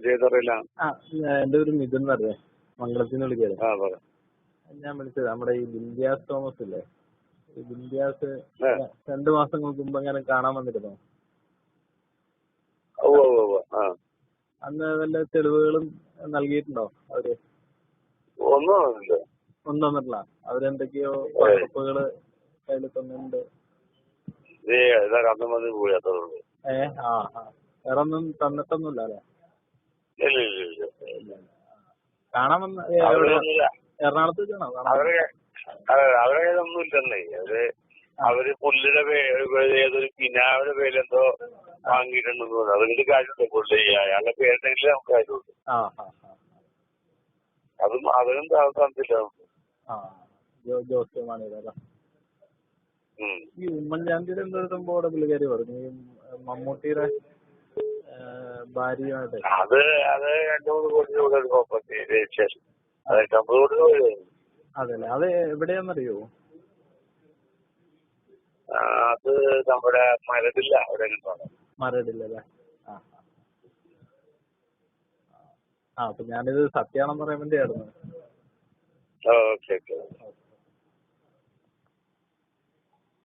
ചെയ്തറിയില്ല. എന്റെ ഒരു മിഥുൻ എന്നറിയേ, മംഗളത്തിന് വിളിക്കാതെ. ഞാൻ വിളിച്ചത് നമ്മുടെ ഈ ബിന്ധ്യാസ് തോമസ് ഇല്ലേ, ഈ ബിന്ധ്യാസ് 2 മാസങ്ങൾക്ക് മുമ്പ് അങ്ങനെ കാണാൻ വന്നിരുന്നോ? അന്ന് വല്ല തെളിവുകളും നൽകിയിട്ടുണ്ടോ അവര്? ഒന്നും തന്നിട്ടില്ല. അവരെന്തൊക്കെയോ പകർപ്പുകള് കയ്യിൽ തന്നിട്ടുണ്ട്. വേറെ ഒന്നും തന്നിട്ടൊന്നുമില്ല അല്ലെ? കാണാൻ വന്ന എറണാകുളത്ത് വെച്ചാണോ കാണാൻ? അവരെ കയ്യിലൊന്നും ഇല്ലെന്നേ. അവര് പുള്ളിയുടെ ഏതൊരു കിനാവിന്റെ പേരെന്തോ വാങ്ങിയിട്ടുണ്ടെന്ന് തോന്നുന്നു. അതിന്റെ കാര്യമുണ്ട്. പുള്ളി അയാളുടെ പേരുണ്ടെങ്കിലേ നമുക്ക് കാര്യമുള്ളൂ. അതിനും തന്നില്ല. ജോസ് മാണിയുടെ ഈ ഉമ്മൻചാണ്ടിയുടെ എന്തോ സംഭവം പുള്ളിക്കാരി പറഞ്ഞു, ഈ മമ്മൂട്ടിയുടെ ഭാര്യയുമായിട്ട്. അത് 2-3 കോടി രൂപ പ്രോപ്പർട്ടി രജിസ്ട്രേഷൻ. അത് 50 കോടി രൂപ. അതല്ലേ, അത് എവിടെയാന്നറിയോ? അത് നമ്മുടെ മരടില്ല, അവിടെ മരടില്ലല്ലേ? അപ്പൊ ഞാനിത് സത്യാണെന്ന് പറയാൻ വേണ്ടിയായിരുന്നു. ഓക്കെ.